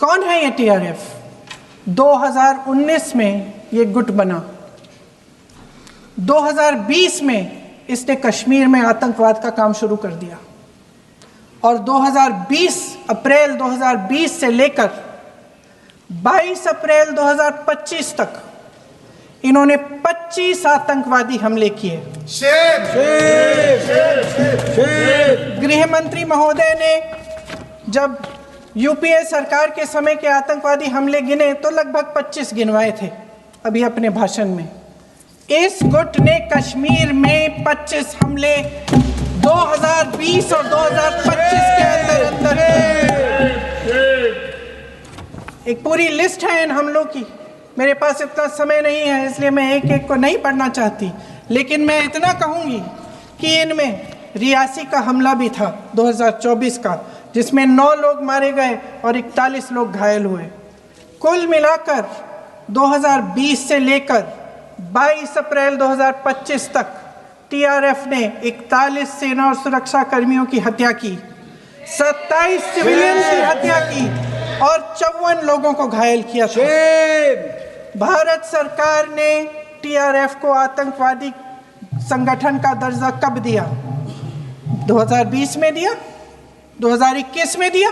कौन है ये टीआरएफ? 2019 में ये गुट बना, 2020 में इसने कश्मीर में आतंकवाद का काम शुरू कर दिया और अप्रैल 2020 से लेकर 22 अप्रैल 2025 तक इन्होंने 25 आतंकवादी हमले किए। गृह मंत्री महोदय ने जब यूपीए सरकार के समय के आतंकवादी हमले गिने तो लगभग 25 गिनवाए थे अभी अपने भाषण में। इस गुट ने कश्मीर में 25 हमले 2020 और 2025 के अंदर एक पूरी लिस्ट है इन हमलों की। मेरे पास इतना समय नहीं है इसलिए मैं एक एक को नहीं पढ़ना चाहती, लेकिन मैं इतना कहूंगी कि इनमें रियासी का हमला भी था 2024 का, जिसमें 9 लोग मारे गए और 41 लोग घायल हुए। कुल मिलाकर 2020 से लेकर 22 अप्रैल 2025 तक टीआरएफ ने 41 सेना और सुरक्षा कर्मियों की हत्या की, 27 सिविलियन की हत्या की और 54 लोगों को घायल किया था। भारत सरकार ने टीआरएफ को आतंकवादी संगठन का दर्जा कब दिया? 2020 में दिया, 2021 में दिया,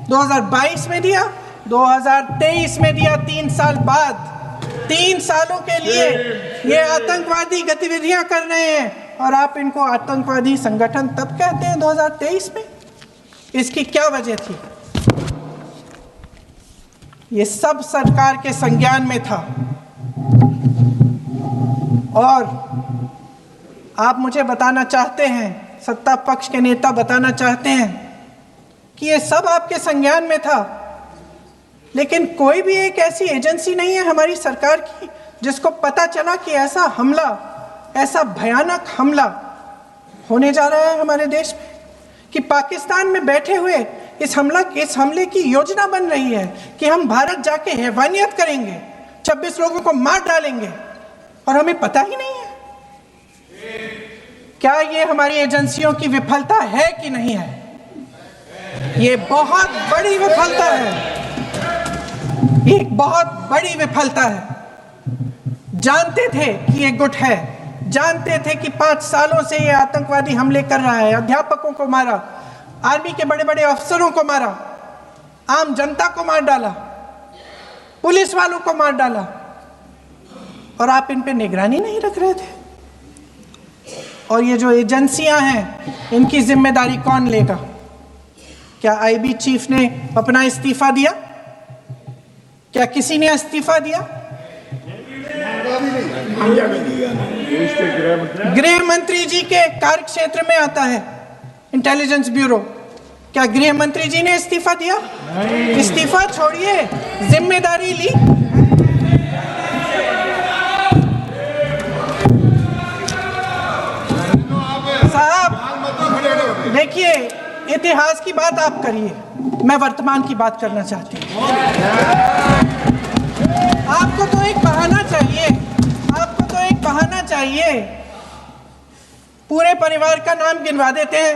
2022 में दिया, 2023 में दिया। 3 साल बाद, 3 सालों के लिए ये आतंकवादी गतिविधियां कर रहे हैं और आप इनको आतंकवादी संगठन तब कहते हैं 2023 में। इसकी क्या वजह थी? ये सब सरकार के संज्ञान में था और आप मुझे बताना चाहते हैं, सत्ता पक्ष के नेता बताना चाहते हैं कि ये सब आपके संज्ञान में था, लेकिन कोई भी एक ऐसी एजेंसी नहीं है हमारी सरकार की जिसको पता चला कि ऐसा हमला, ऐसा भयानक हमला होने जा रहा है हमारे देश में, कि पाकिस्तान में बैठे हुए इस हमले की योजना बन रही है कि हम भारत जाके हैवानियत करेंगे, 26 लोगों को मार डालेंगे और हमें पता ही नहीं है। क्या ये हमारी एजेंसियों की विफलता है कि नहीं है? ये बहुत बड़ी विफलता है, एक बहुत बड़ी विफलता है। जानते थे कि ये गुट है, जानते थे कि 5 सालों से ये आतंकवादी हमले कर रहा है, अध्यापकों को मारा, आर्मी के बड़े बड़े अफसरों को मारा, आम जनता को मार डाला, पुलिस वालों को मार डाला, और आप इन पे निगरानी नहीं रख रहे थे। और ये जो एजेंसियां हैं इनकी जिम्मेदारी कौन लेगा? क्या आईबी चीफ ने अपना इस्तीफा दिया? क्या किसी ने इस्तीफा दिया? गृह मंत्री जी के कार्य क्षेत्र में आता है इंटेलिजेंस ब्यूरो। क्या गृह मंत्री जी ने इस्तीफा दिया? इस्तीफा छोड़िए, जिम्मेदारी ली। साहब देखिए, इतिहास की बात आप करिए, मैं वर्तमान की बात करना चाहती हूँ। आपको तो एक बहाना चाहिए, आपको तो एक बहाना चाहिए। पूरे परिवार का नाम गिनवा देते हैं।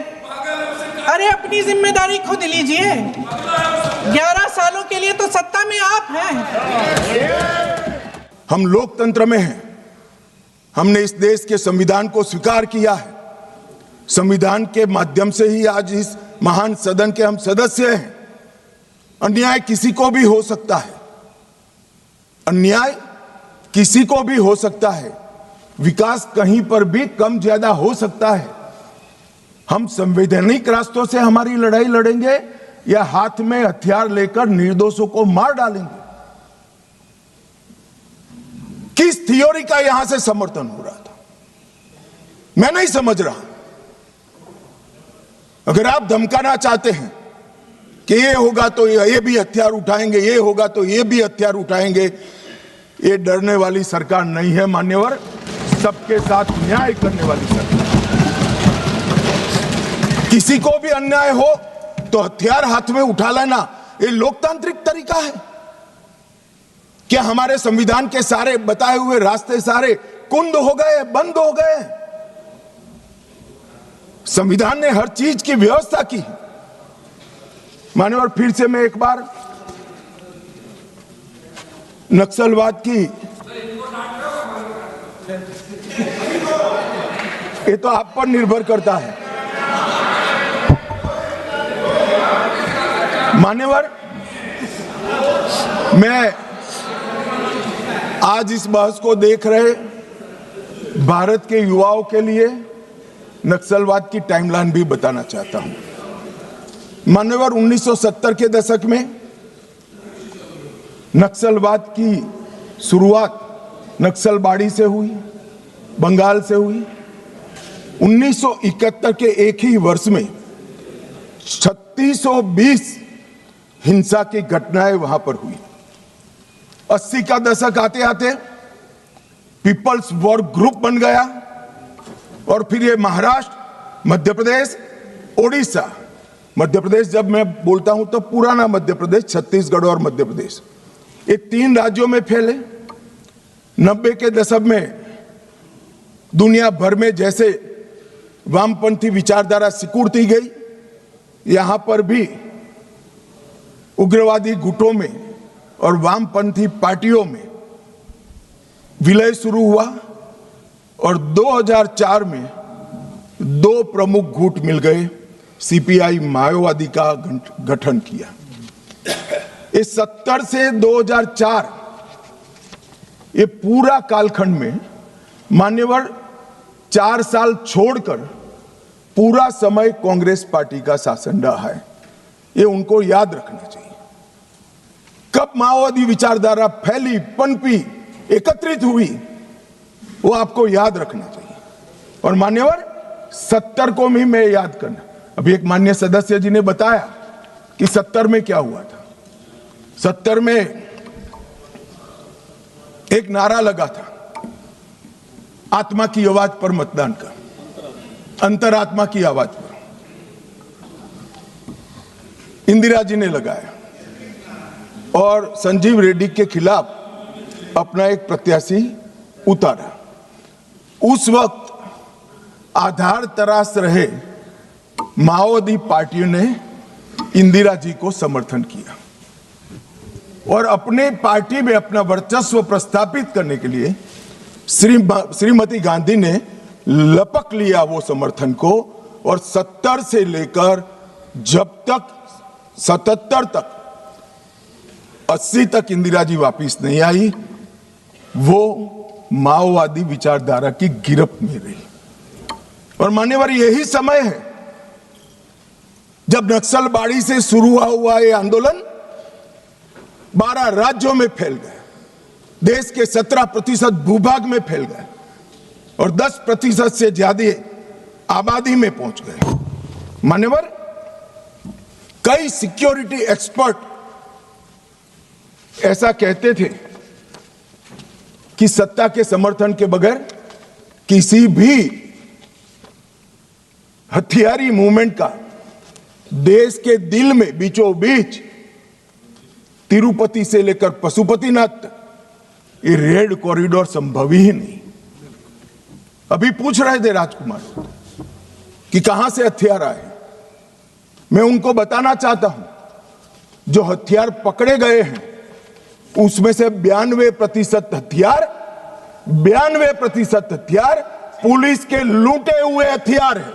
अरे अपनी जिम्मेदारी खुद लीजिए। 11 सालों के लिए तो सत्ता में आप हैं। हम लोकतंत्र में हैं। हमने इस देश के संविधान को स्वीकार किया है। संविधान के माध्यम से ही आज इस महान सदन के हम सदस्य हैं। अन्याय किसी को भी हो सकता है, अन्याय किसी को भी हो सकता है, विकास कहीं पर भी कम ज्यादा हो सकता है। हम संवैधानिक रास्तों से हमारी लड़ाई लड़ेंगे या हाथ में हथियार लेकर निर्दोषों को मार डालेंगे? किस थियोरी का यहां से समर्थन हो रहा था, मैं नहीं समझ रहा। अगर आप धमकाना चाहते हैं कि ये होगा तो ये भी हथियार उठाएंगे, ये होगा तो ये भी हथियार उठाएंगे, ये डरने वाली सरकार नहीं है मान्यवर, सबके साथ न्याय करने वाली सरकार। किसी को भी अन्याय हो तो हथियार हाथ में उठा लेना, ये लोकतांत्रिक तरीका है क्या? हमारे संविधान के सारे बताए हुए रास्ते सारे कुंद हो गए, बंद हो गए? संविधान ने हर चीज की व्यवस्था की। मान्यवर, फिर से मैं एक बार नक्सलवाद की, ये तो आप पर निर्भर करता है। मान्यवर, मैं आज इस बहस को देख रहे भारत के युवाओं के लिए नक्सलवाद की टाइमलाइन भी बताना चाहता हूं। मान्यवर, 1970 के दशक में नक्सलवाद की शुरुआत नक्सलबाड़ी से हुई, बंगाल से हुई। 1971 के एक ही वर्ष में 3620 हिंसा की घटनाएं वहां पर हुई। 80 का दशक आते आते पीपल्स वॉर ग्रुप बन गया और फिर ये महाराष्ट्र, मध्य प्रदेश, ओडिशा, मध्य प्रदेश जब मैं बोलता हूं तो पुराना मध्य प्रदेश, छत्तीसगढ़ और मध्य प्रदेश, ये 3 राज्यों में फैले। 90 के दशक में दुनिया भर में जैसे वामपंथी विचारधारा सिकुड़ती गई, यहां पर भी उग्रवादी गुटों में और वामपंथी पार्टियों में विलय शुरू हुआ और 2004 में 2 प्रमुख गुट मिल गए, सीपीआई माओवादी का गठन किया। इस 70 से 2004 ये पूरा कालखंड में मान्यवर 4 साल छोड़कर पूरा समय कांग्रेस पार्टी का शासन रहा है। ये उनको याद रखना चाहिए। कब माओवादी विचारधारा फैली, पनपी, एकत्रित हुई, वो आपको याद रखना चाहिए। और मान्यवर 70 को भी मैं याद करना। अभी एक माननीय सदस्य जी ने बताया कि 70 में क्या हुआ था। 70 में एक नारा लगा था, आत्मा की आवाज पर मतदान का, अंतरात्मा की आवाज पर। इंदिरा जी ने लगाया और संजीव रेड्डी के खिलाफ अपना एक प्रत्याशी उतारा। उस वक्त आधार तराश रहे माओवादी पार्टियों ने इंदिरा जी को समर्थन किया और अपने पार्टी में अपना वर्चस्व प्रस्थापित करने के लिए श्रीमती गांधी ने लपक लिया वो समर्थन को और 70 से लेकर जब तक 77 तक 80 तक इंदिरा जी वापिस नहीं आई, वो माओवादी विचारधारा की गिरफ्त में रही। और मान्यवर, यही समय है जब नक्सलबाड़ी से शुरू हुआ ये आंदोलन 12 राज्यों में फैल गया, देश के 17% भूभाग में फैल गए और 10% से ज्यादा आबादी में पहुंच गए। मान्यवर, कई सिक्योरिटी एक्सपर्ट ऐसा कहते थे कि सत्ता के समर्थन के बगैर किसी भी हथियारी मूवमेंट का देश के दिल में बीचों बीच तिरुपति से लेकर पशुपतिनाथ तक ये रेड कॉरिडोर संभव ही नहीं। अभी पूछ रहे थे राजकुमार कि कहां से हथियार आए। मैं उनको बताना चाहता हूं, जो हथियार पकड़े गए हैं उसमें से 92% हथियार पुलिस के लूटे हुए हथियार है।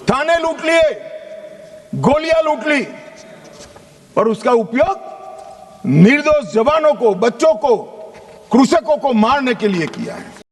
थाने लूट लिए, गोलियां लूट ली और उसका उपयोग निर्दोष जवानों को, बच्चों को, कृषकों को मारने के लिए किया है।